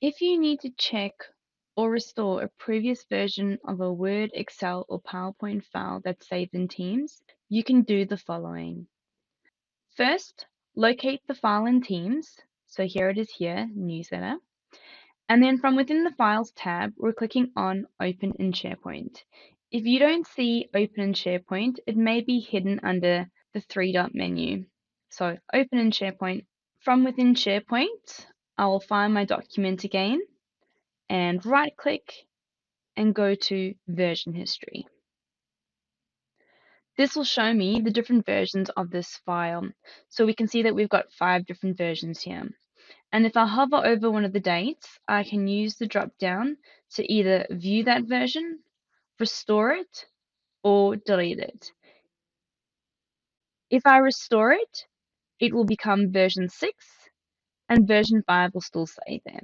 If you need to check or restore a previous version of a Word, Excel, or PowerPoint file that's saved in Teams, you can do the following. First, locate the file in Teams. So here it is here, Newsletter. And then from within the Files tab, we're clicking on Open in SharePoint. If you don't see Open in SharePoint, it may be hidden under the three-dot menu. So Open in SharePoint. From within SharePoint, I will find my document again and right-click and go to Version History. This will show me the different versions of this file. So we can see that we've got 5 different versions here. And if I hover over one of the dates, I can use the drop down to either view that version, restore it, or delete it. If I restore it, it will become version 6 and version 5 will still stay there.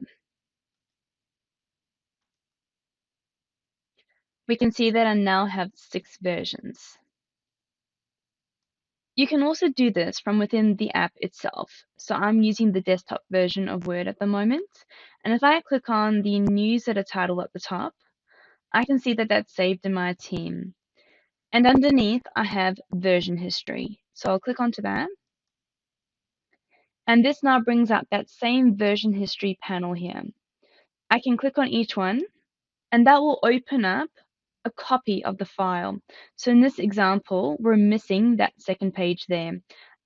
We can see that I now have 6 versions. You can also do this from within the app itself. So I'm using the desktop version of Word at the moment. And if I click on the newsletter title at the top, I can see that that's saved in my team. And underneath, I have version history. So I'll click onto that. And this now brings up that same version history panel here. I can click on each one, and that will open up a copy of the file. So in this example, we're missing that second page there.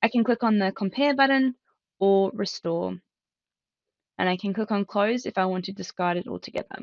I can click on the compare button or restore. And I can click on close if I want to discard it altogether.